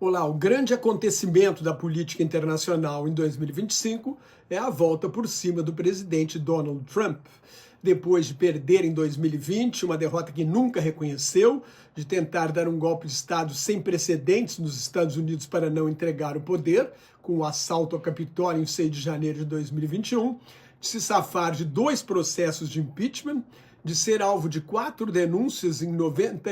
Olá, o grande acontecimento da política internacional em 2025 é a volta por cima do presidente Donald Trump. Depois de perder em 2020, uma derrota que nunca reconheceu, de tentar dar um golpe de Estado sem precedentes nos Estados Unidos para não entregar o poder, com o assalto ao Capitólio em 6 de janeiro de 2021, de se safar de 2 processos de impeachment, de ser alvo de 4 denúncias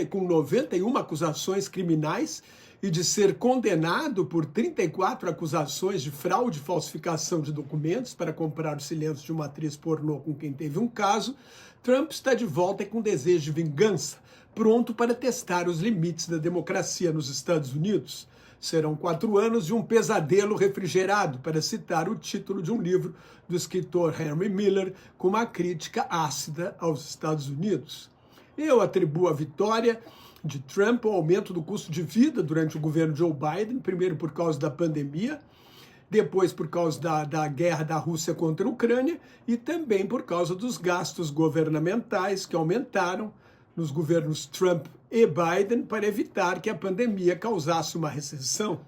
com 91 acusações criminais e de ser condenado por 34 acusações de fraude e falsificação de documentos para comprar o silêncio de uma atriz pornô com quem teve um caso, Trump está de volta com desejo de vingança, pronto para testar os limites da democracia nos Estados Unidos. Serão 4 anos de um pesadelo refrigerado, para citar o título de um livro do escritor Henry Miller, com uma crítica ácida aos Estados Unidos. Eu atribuo a vitória de Trump ao aumento do custo de vida durante o governo Joe Biden, primeiro por causa da pandemia, depois por causa da guerra da Rússia contra a Ucrânia e também por causa dos gastos governamentais que aumentaram nos governos Trump e Biden para evitar que a pandemia causasse uma recessão.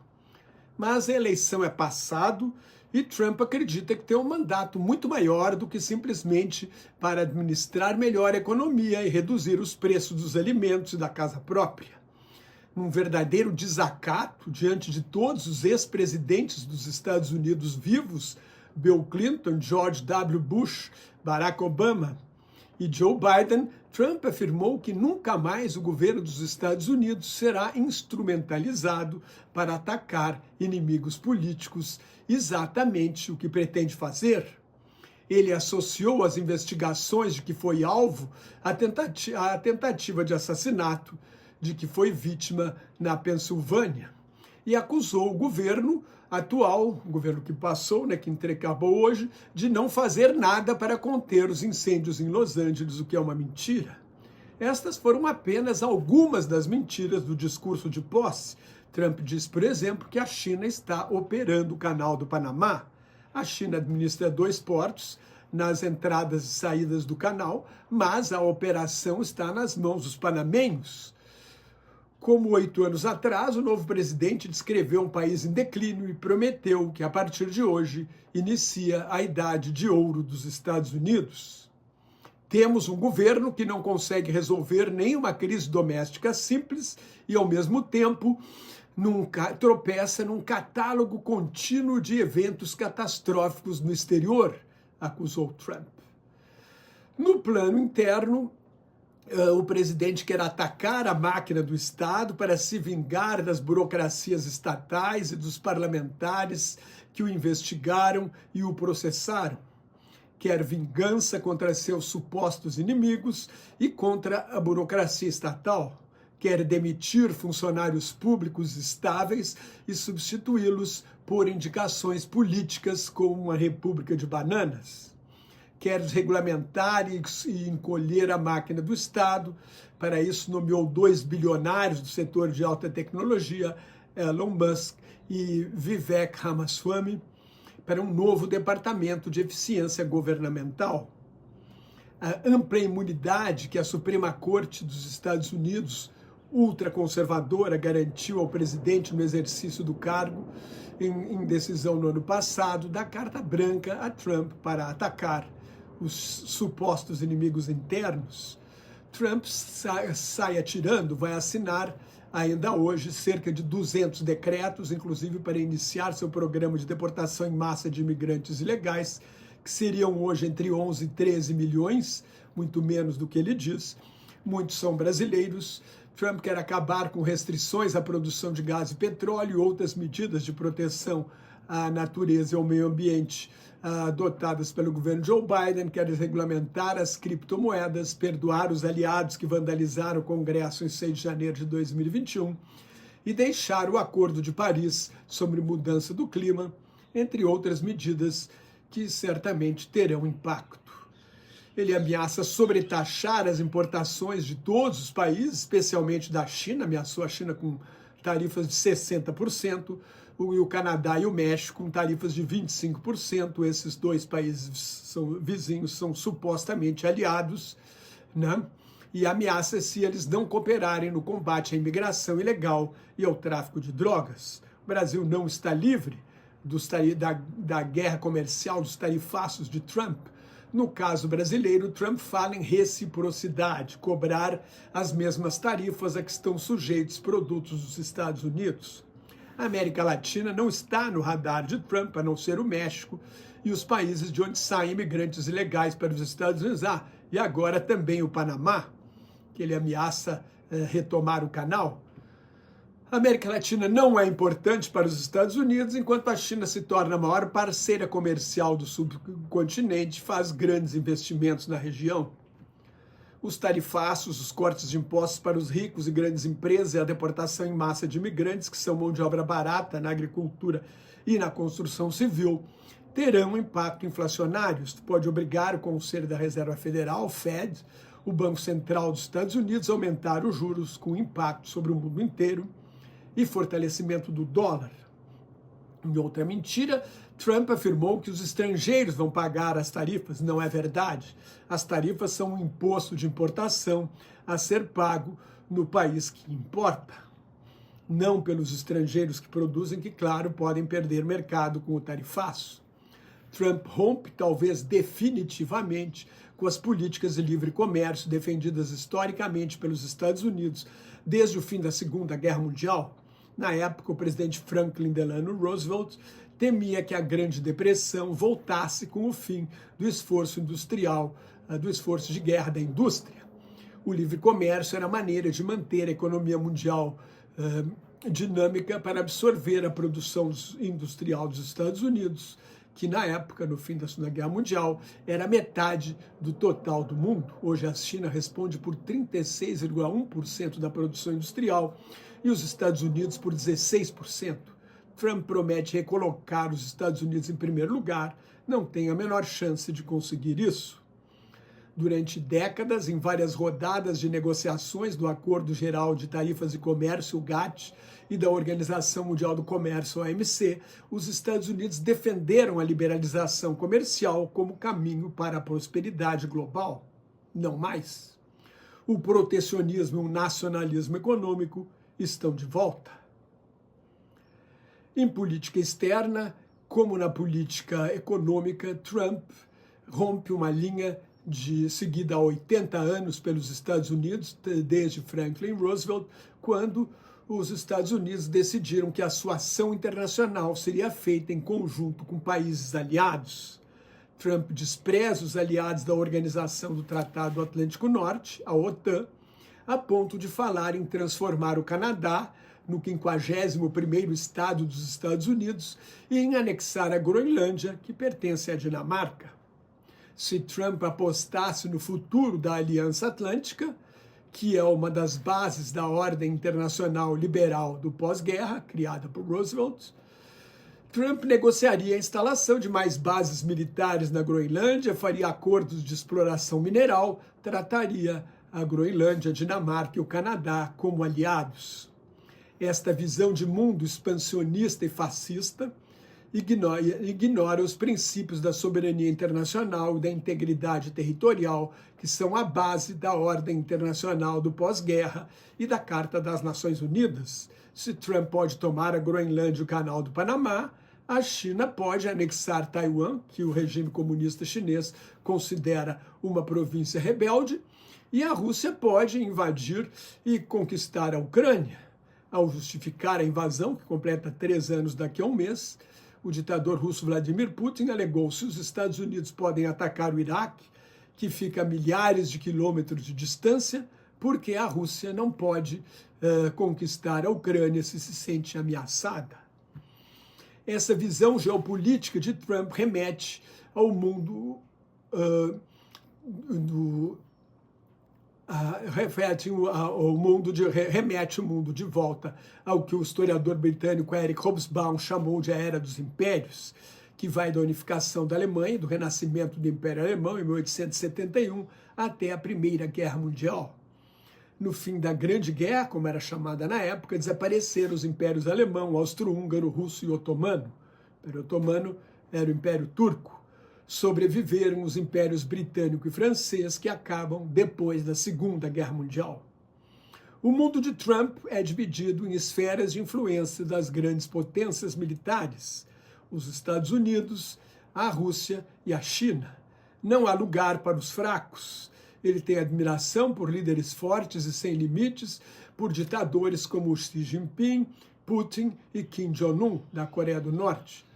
Mas a eleição é passado e Trump acredita que tem um mandato muito maior do que simplesmente para administrar melhor a economia e reduzir os preços dos alimentos e da casa própria. Num verdadeiro desacato diante de todos os ex-presidentes dos Estados Unidos vivos, Bill Clinton, George W. Bush, Barack Obama e Joe Biden, Trump afirmou que nunca mais o governo dos Estados Unidos será instrumentalizado para atacar inimigos políticos, exatamente o que pretende fazer. Ele associou as investigações de que foi alvo à tentativa de assassinato de que foi vítima na Pensilvânia e acusou o governo atual, o governo que passou, que acabou hoje, de não fazer nada para conter os incêndios em Los Angeles, o que é uma mentira. Estas foram apenas algumas das mentiras do discurso de posse. Trump diz, por exemplo, que a China está operando o canal do Panamá. A China administra 2 portos nas entradas e saídas do canal, mas a operação está nas mãos dos panamenhos. Como 8 anos atrás, o novo presidente descreveu um país em declínio e prometeu que, a partir de hoje, inicia a idade de ouro dos Estados Unidos. Temos um governo que não consegue resolver nenhuma crise doméstica simples e, ao mesmo tempo, tropeça num catálogo contínuo de eventos catastróficos no exterior, acusou Trump. No plano interno, o presidente quer atacar a máquina do Estado para se vingar das burocracias estatais e dos parlamentares que o investigaram e o processaram. Quer vingança contra seus supostos inimigos e contra a burocracia estatal. Quer demitir funcionários públicos estáveis e substituí-los por indicações políticas como uma república de bananas. Quer desregulamentar e encolher a máquina do Estado. Para isso, nomeou 2 bilionários do setor de alta tecnologia, Elon Musk e Vivek Ramaswamy, para um novo departamento de eficiência governamental. A ampla imunidade que a Suprema Corte dos Estados Unidos, ultraconservadora, garantiu ao presidente no exercício do cargo, em decisão no ano passado, dá carta branca a Trump para atacar os supostos inimigos internos. Trump sai atirando, vai assinar ainda hoje cerca de 200 decretos, inclusive para iniciar seu programa de deportação em massa de imigrantes ilegais, que seriam hoje entre 11 e 13 milhões, muito menos do que ele diz. Muitos são brasileiros. Trump quer acabar com restrições à produção de gás e petróleo e outras medidas de proteção à natureza e ao meio ambiente adotadas pelo governo Joe Biden. Quer desregulamentar as criptomoedas, perdoar os aliados que vandalizaram o Congresso em 6 de janeiro de 2021 e deixar o Acordo de Paris sobre mudança do clima, entre outras medidas que certamente terão impacto. Ele ameaça sobretaxar as importações de todos os países, especialmente da China, ameaçou a China com tarifas de 60%, e o Canadá e o México com tarifas de 25%. Esses 2 países vizinhos são supostamente aliados, né? e ameaça se eles não cooperarem no combate à imigração ilegal e ao tráfico de drogas. O Brasil não está livre da guerra comercial, dos tarifaços de Trump. No caso brasileiro, Trump fala em reciprocidade, cobrar as mesmas tarifas a que estão sujeitos produtos dos Estados Unidos. A América Latina não está no radar de Trump, a não ser o México e os países de onde saem imigrantes ilegais para os Estados Unidos. E agora também o Panamá, que ele ameaça retomar o canal. A América Latina não é importante para os Estados Unidos, enquanto a China se torna a maior parceira comercial do subcontinente e faz grandes investimentos na região. Os tarifaços, os cortes de impostos para os ricos e grandes empresas e a deportação em massa de imigrantes, que são mão de obra barata na agricultura e na construção civil, terão impacto inflacionário. Isto pode obrigar o Conselho da Reserva Federal, o Fed, o Banco Central dos Estados Unidos, a aumentar os juros com impacto sobre o mundo inteiro e fortalecimento do dólar. Em outra mentira, Trump afirmou que os estrangeiros vão pagar as tarifas. Não é verdade. As tarifas são um imposto de importação a ser pago no país que importa. Não pelos estrangeiros que produzem, que, claro, podem perder mercado com o tarifaço. Trump rompe, talvez definitivamente, com as políticas de livre comércio defendidas historicamente pelos Estados Unidos desde o fim da Segunda Guerra Mundial. Na época, o presidente Franklin Delano Roosevelt temia que a Grande Depressão voltasse com o fim do esforço industrial, do esforço de guerra da indústria. O livre comércio era a maneira de manter a economia mundial dinâmica para absorver a produção industrial dos Estados Unidos, que na época, no fim da Segunda Guerra Mundial, era metade do total do mundo. Hoje a China responde por 36,1% da produção industrial e os Estados Unidos por 16%. Trump promete recolocar os Estados Unidos em primeiro lugar, não tem a menor chance de conseguir isso. Durante décadas, em várias rodadas de negociações do Acordo Geral de Tarifas de Comércio, o GATT, e da Organização Mundial do Comércio, OMC, os Estados Unidos defenderam a liberalização comercial como caminho para a prosperidade global. Não mais. O protecionismo e o nacionalismo econômico estão de volta. Em política externa, como na política econômica, Trump rompe uma linha seguida há 80 anos pelos Estados Unidos, desde Franklin Roosevelt, quando os Estados Unidos decidiram que a sua ação internacional seria feita em conjunto com países aliados. Trump despreza os aliados da Organização do Tratado Atlântico Norte, a OTAN, a ponto de falar em transformar o Canadá no 51º estado dos Estados Unidos e em anexar a Groenlândia, que pertence à Dinamarca. Se Trump apostasse no futuro da Aliança Atlântica, que é uma das bases da ordem internacional liberal do pós-guerra, criada por Roosevelt, Trump negociaria a instalação de mais bases militares na Groenlândia, faria acordos de exploração mineral, trataria a Groenlândia, a Dinamarca e o Canadá como aliados. Esta visão de mundo expansionista e fascista ignora os princípios da soberania internacional e da integridade territorial, que são a base da ordem internacional do pós-guerra e da Carta das Nações Unidas. Se Trump pode tomar a Groenlândia e o Canal do Panamá, a China pode anexar Taiwan, que o regime comunista chinês considera uma província rebelde, e a Rússia pode invadir e conquistar a Ucrânia. Ao justificar a invasão, que completa 3 anos daqui a um mês, o ditador russo Vladimir Putin alegou que se os Estados Unidos podem atacar o Iraque, que fica a milhares de quilômetros de distância, porque a Rússia não pode conquistar a Ucrânia se sente ameaçada. Essa visão geopolítica de Trump remete ao mundo remete o mundo de volta ao que o historiador britânico Eric Hobsbawm chamou de a Era dos Impérios, que vai da unificação da Alemanha, do renascimento do Império Alemão em 1871 até a Primeira Guerra Mundial. No fim da Grande Guerra, como era chamada na época, desapareceram os impérios alemão, austro-húngaro, russo e otomano. O Império Otomano era o Império Turco. sobreviveram os impérios britânico e francês que acabam depois da Segunda Guerra Mundial. O mundo de Trump é dividido em esferas de influência das grandes potências militares, os Estados Unidos, a Rússia e a China. Não há lugar para os fracos. Ele tem admiração por líderes fortes e sem limites, por ditadores como Xi Jinping, Putin e Kim Jong-un, da Coreia do Norte.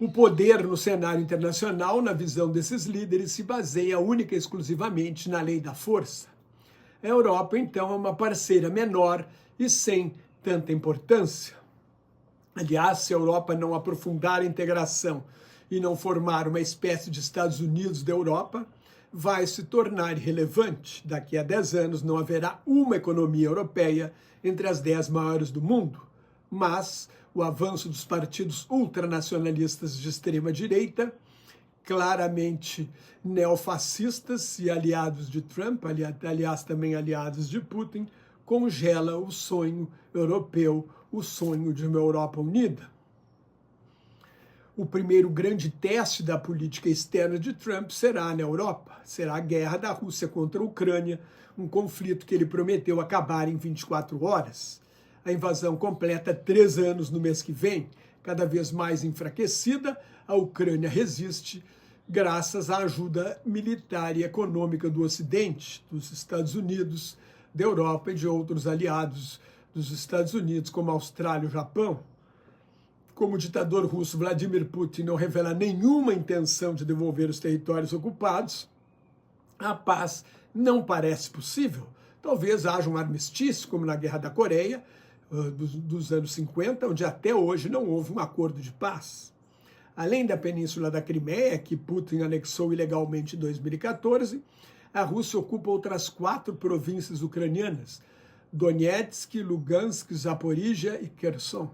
O poder no cenário internacional, na visão desses líderes, se baseia única e exclusivamente na lei da força. A Europa, então, é uma parceira menor e sem tanta importância. Aliás, se a Europa não aprofundar a integração e não formar uma espécie de Estados Unidos da Europa, vai se tornar irrelevante. Daqui a 10 anos não haverá uma economia europeia entre as 10 maiores do mundo, mas o avanço dos partidos ultranacionalistas de extrema-direita, claramente neofascistas e aliados de Trump, aliás também aliados de Putin, congela o sonho europeu, o sonho de uma Europa unida. O primeiro grande teste da política externa de Trump será na Europa, será a guerra da Rússia contra a Ucrânia, um conflito que ele prometeu acabar em 24 horas. A invasão completa 3 anos no mês que vem. Cada vez mais enfraquecida, a Ucrânia resiste graças à ajuda militar e econômica do Ocidente, dos Estados Unidos, da Europa e de outros aliados dos Estados Unidos, como a Austrália e o Japão. Como o ditador russo Vladimir Putin não revela nenhuma intenção de devolver os territórios ocupados, a paz não parece possível. Talvez haja um armistício, como na Guerra da Coreia, dos anos 50, onde até hoje não houve um acordo de paz. Além da Península da Crimeia, que Putin anexou ilegalmente em 2014, a Rússia ocupa outras 4 províncias ucranianas: Donetsk, Lugansk, Zaporígia e Kherson.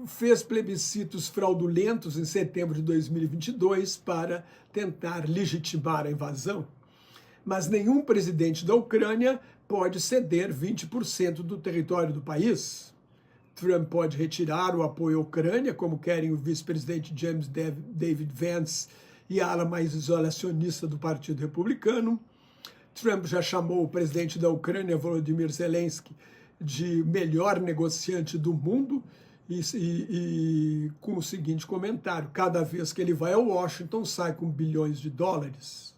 Fez plebiscitos fraudulentos em setembro de 2022 para tentar legitimar a invasão. Mas nenhum presidente da Ucrânia pode ceder 20% do território do país. Trump pode retirar o apoio à Ucrânia, como querem o vice-presidente James David Vance e a ala mais isolacionista do Partido Republicano. Trump já chamou o presidente da Ucrânia, Volodymyr Zelensky, de melhor negociante do mundo e com o seguinte comentário: cada vez que ele vai a Washington sai com bilhões de dólares.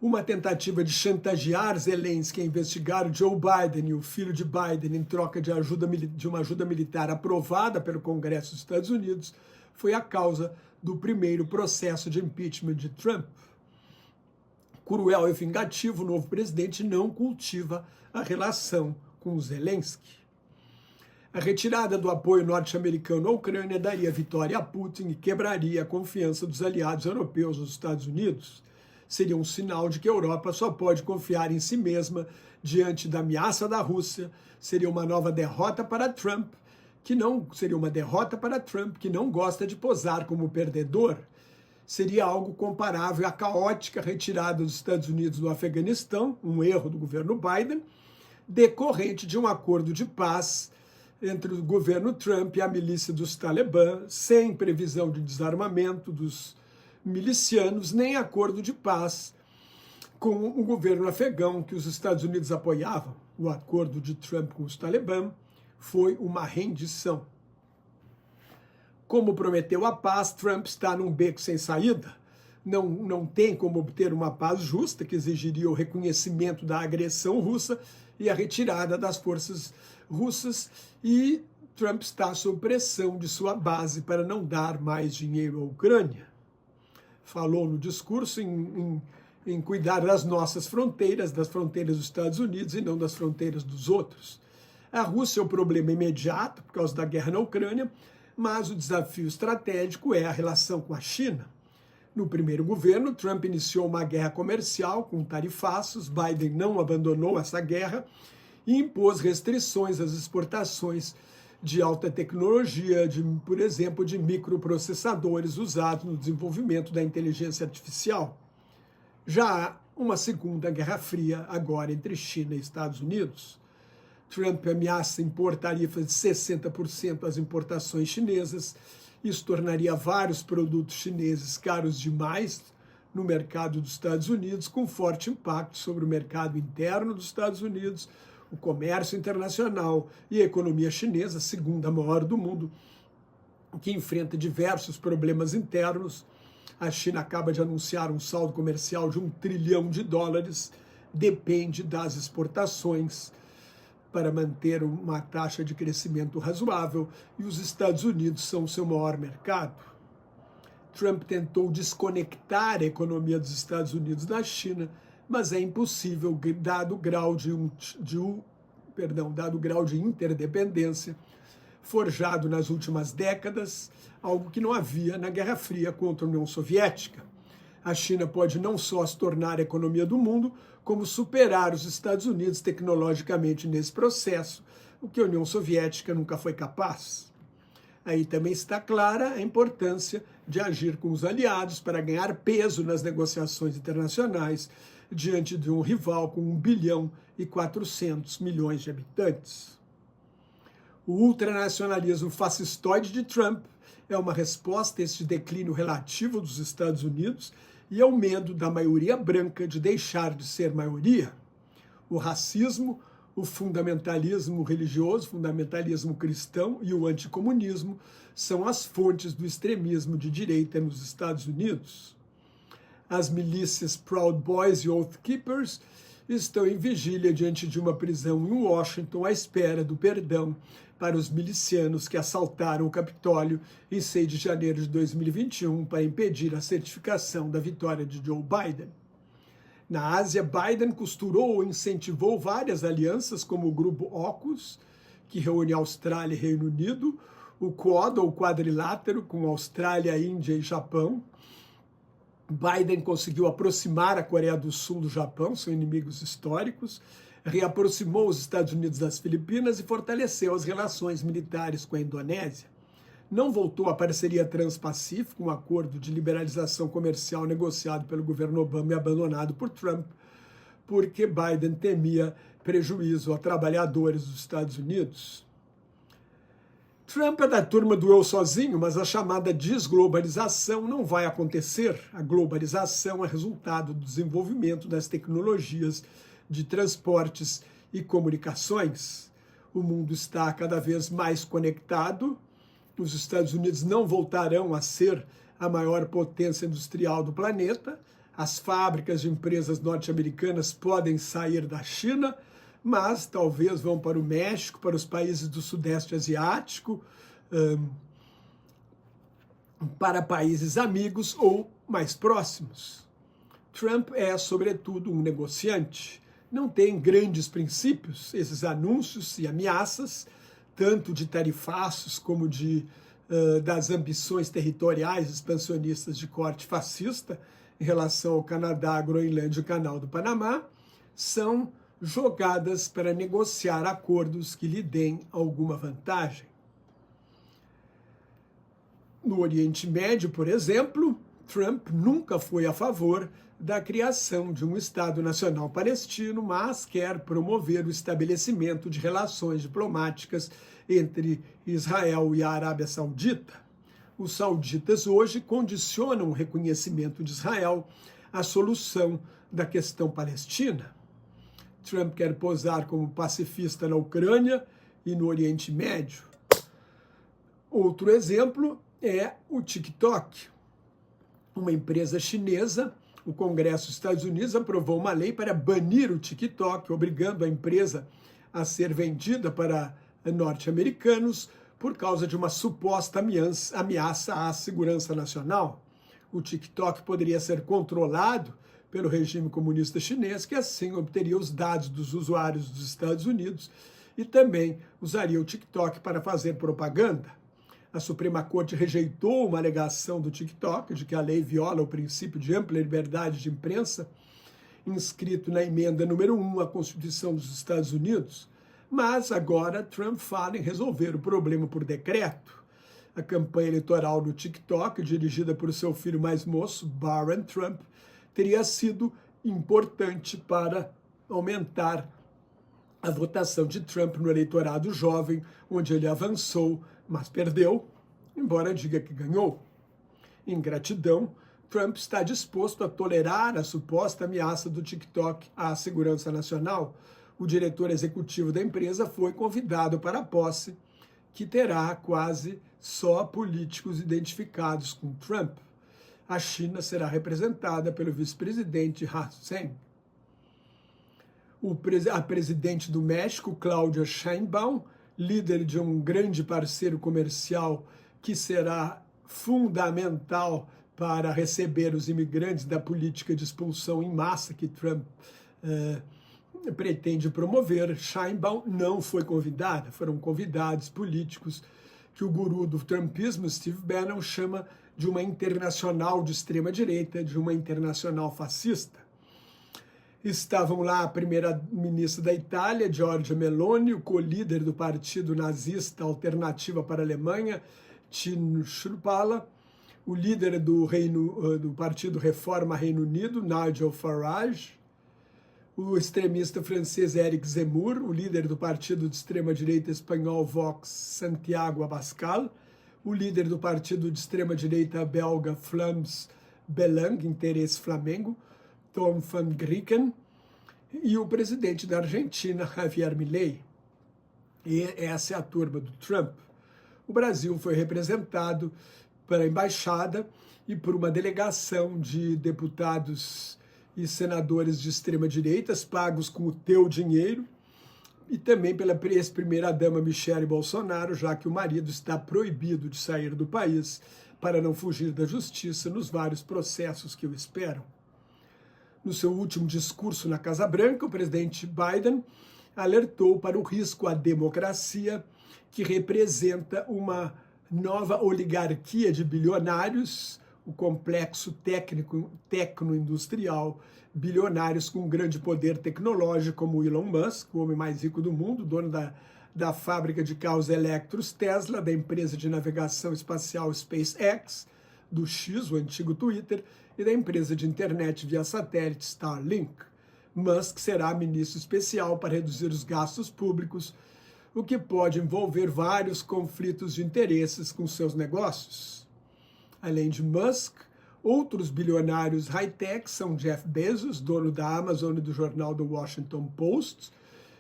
Uma tentativa de chantagear Zelensky a investigar o Joe Biden e o filho de Biden em troca de uma ajuda militar aprovada pelo Congresso dos Estados Unidos foi a causa do primeiro processo de impeachment de Trump. Cruel e vingativo, o novo presidente não cultiva a relação com Zelensky. A retirada do apoio norte-americano à Ucrânia daria vitória a Putin e quebraria a confiança dos aliados europeus nos Estados Unidos. Seria um sinal de que a Europa só pode confiar em si mesma diante da ameaça da Rússia. Seria uma nova derrota para Trump, que não gosta de posar como perdedor. Seria algo comparável à caótica retirada dos Estados Unidos do Afeganistão, um erro do governo Biden, decorrente de um acordo de paz entre o governo Trump e a milícia dos Talibã, sem previsão de desarmamento dos milicianos, nem acordo de paz com o governo afegão que os Estados Unidos apoiavam. O acordo de Trump com os Talibã foi uma rendição. Como prometeu a paz, Trump está num beco sem saída. Não tem como obter uma paz justa, que exigiria o reconhecimento da agressão russa e a retirada das forças russas, e Trump está sob pressão de sua base para não dar mais dinheiro à Ucrânia. Falou no discurso em cuidar das nossas fronteiras, das fronteiras dos Estados Unidos e não das fronteiras dos outros. A Rússia é o problema imediato por causa da guerra na Ucrânia, mas o desafio estratégico é a relação com a China. No primeiro governo, Trump iniciou uma guerra comercial com tarifaços. Biden não abandonou essa guerra e impôs restrições às exportações de alta tecnologia, por exemplo, de microprocessadores usados no desenvolvimento da inteligência artificial. Já há uma segunda Guerra Fria agora entre China e Estados Unidos. Trump ameaça impor tarifas de 60% às importações chinesas Isso tornaria vários produtos chineses caros demais no mercado dos Estados Unidos, com forte impacto sobre o mercado interno dos Estados Unidos, o comércio internacional e a economia chinesa, a segunda maior do mundo, que enfrenta diversos problemas internos. A China acaba de anunciar um saldo comercial de $1 trilhão, depende das exportações para manter uma taxa de crescimento razoável, e os Estados Unidos são o seu maior mercado. Trump tentou desconectar a economia dos Estados Unidos da China, mas é impossível, dado o grau de interdependência forjado nas últimas décadas, algo que não havia na Guerra Fria contra a União Soviética. A China pode não só se tornar a economia do mundo, como superar os Estados Unidos tecnologicamente nesse processo, o que a União Soviética nunca foi capaz. Aí também está clara a importância de agir com os aliados para ganhar peso nas negociações internacionais diante de um rival com 1,4 bilhão de habitantes. O ultranacionalismo fascistoide de Trump é uma resposta a este declínio relativo dos Estados Unidos e ao medo da maioria branca de deixar de ser maioria. O racismo, o fundamentalismo religioso, o fundamentalismo cristão e o anticomunismo são as fontes do extremismo de direita nos Estados Unidos. As milícias Proud Boys e Oath Keepers estão em vigília diante de uma prisão em Washington à espera do perdão para os milicianos que assaltaram o Capitólio em 6 de janeiro de 2021 para impedir a certificação da vitória de Joe Biden. Na Ásia, Biden costurou ou incentivou várias alianças, como o Grupo AUKUS, que reúne Austrália e Reino Unido, o Quad, ou Quadrilátero, com Austrália, Índia e Japão. Biden conseguiu aproximar a Coreia do Sul do Japão, são inimigos históricos, reaproximou os Estados Unidos das Filipinas e fortaleceu as relações militares com a Indonésia. Não voltou à parceria Transpacífico, um acordo de liberalização comercial negociado pelo governo Obama e abandonado por Trump, porque Biden temia prejuízo a trabalhadores dos Estados Unidos. Trump é da turma do eu sozinho, mas a chamada desglobalização não vai acontecer. A globalização é resultado do desenvolvimento das tecnologias de transportes e comunicações. O mundo está cada vez mais conectado. Os Estados Unidos não voltarão a ser a maior potência industrial do planeta. As fábricas de empresas norte-americanas podem sair da China, mas talvez vão para o México, para os países do Sudeste Asiático, para países amigos ou mais próximos. Trump é, sobretudo, um negociante. Não tem grandes princípios, esses anúncios e ameaças, tanto de tarifaços como das ambições territoriais expansionistas de corte fascista em relação ao Canadá, a Groenlândia e o Canal do Panamá, são jogadas para negociar acordos que lhe deem alguma vantagem. No Oriente Médio, por exemplo, Trump nunca foi a favor da criação de um Estado Nacional Palestino, mas quer promover o estabelecimento de relações diplomáticas entre Israel e a Arábia Saudita. Os sauditas hoje condicionam o reconhecimento de Israel à solução da questão palestina. Trump quer posar como pacifista na Ucrânia e no Oriente Médio. Outro exemplo é o TikTok. Uma empresa chinesa, o Congresso dos Estados Unidos aprovou uma lei para banir o TikTok, obrigando a empresa a ser vendida para norte-americanos por causa de uma suposta ameaça à segurança nacional. O TikTok poderia ser controlado pelo regime comunista chinês, que assim obteria os dados dos usuários dos Estados Unidos e também usaria o TikTok para fazer propaganda. A Suprema Corte rejeitou uma alegação do TikTok de que a lei viola o princípio de ampla liberdade de imprensa, inscrito na emenda número 1 à Constituição dos Estados Unidos, mas agora Trump fala em resolver o problema por decreto. A campanha eleitoral do TikTok, dirigida por seu filho mais moço, Barron Trump, teria sido importante para aumentar a votação de Trump no eleitorado jovem, onde ele avançou, mas perdeu, embora diga que ganhou. Em gratidão, Trump está disposto a tolerar a suposta ameaça do TikTok à segurança nacional. O diretor executivo da empresa foi convidado para a posse, que terá quase só políticos identificados com Trump. A China será representada pelo vice-presidente Han Zheng. A presidente do México, Claudia Sheinbaum, líder de um grande parceiro comercial que será fundamental para receber os imigrantes da política de expulsão em massa que Trump pretende promover. Sheinbaum não foi convidada, foram convidados políticos que o guru do trumpismo, Steve Bannon, chama de uma internacional de extrema-direita, de uma internacional fascista. Estavam lá a primeira-ministra da Itália, Giorgia Meloni, o co-líder do partido nazista Alternativa para a Alemanha, Tino Shrupala, o líder do Partido Reforma Reino Unido, Nigel Farage, o extremista francês Éric Zemmour, o líder do partido de extrema-direita espanhol Vox, Santiago Abascal, o líder do partido de extrema-direita belga Vlaams Belang, Interesse Flamengo, Tom van Grieken, e o presidente da Argentina, Javier Milei. E essa é a turma do Trump. O Brasil foi representado pela embaixada e por uma delegação de deputados e senadores de extrema-direita, pagos com o teu dinheiro, e também pela ex-primeira-dama Michele Bolsonaro, já que o marido está proibido de sair do país para não fugir da justiça nos vários processos que o esperam. No seu último discurso na Casa Branca, o presidente Biden alertou para o risco à democracia que representa uma nova oligarquia de bilionários, o complexo tecno-industrial, bilionários com grande poder tecnológico, como Elon Musk, o homem mais rico do mundo, dono da fábrica de carros elétricos Tesla, da empresa de navegação espacial SpaceX, do X, o antigo Twitter, e da empresa de internet via satélite Starlink. Musk será ministro especial para reduzir os gastos públicos, o que pode envolver vários conflitos de interesses com seus negócios. Além de Musk, outros bilionários high-tech são Jeff Bezos, dono da Amazon e do jornal The Washington Post,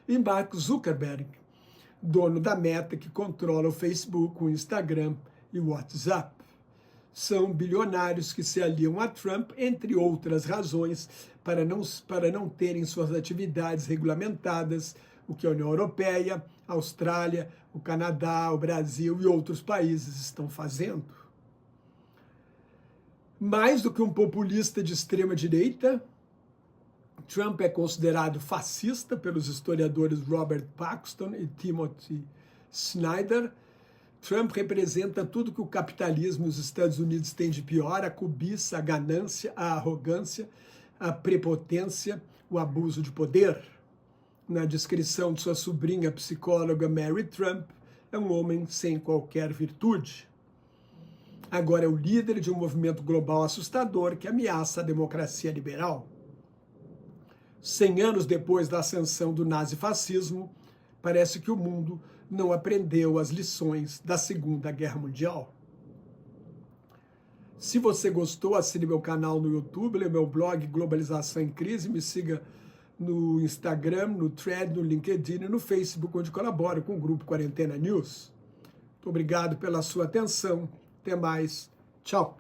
e Mark Zuckerberg, dono da Meta, que controla o Facebook, o Instagram e o WhatsApp. São bilionários que se aliam a Trump, entre outras razões, para não terem suas atividades regulamentadas, o que a União Europeia, a Austrália, o Canadá, o Brasil e outros países estão fazendo. Mais do que um populista de extrema-direita, Trump é considerado fascista pelos historiadores Robert Paxton e Timothy Snyder. Trump representa tudo que o capitalismo e os Estados Unidos têm de pior: a cobiça, a ganância, a arrogância, a prepotência, o abuso de poder. Na descrição de sua sobrinha psicóloga Mary Trump, é um homem sem qualquer virtude. Agora é o líder de um movimento global assustador que ameaça a democracia liberal. 100 anos depois da ascensão do nazifascismo, parece que o mundo não aprendeu as lições da Segunda Guerra Mundial. Se você gostou, assine meu canal no YouTube, leia meu blog Globalização em Crise, me siga no Instagram, no Thread, no LinkedIn e no Facebook, onde colaboro com o Grupo Quarentena News. Muito obrigado pela sua atenção. Até mais. Tchau.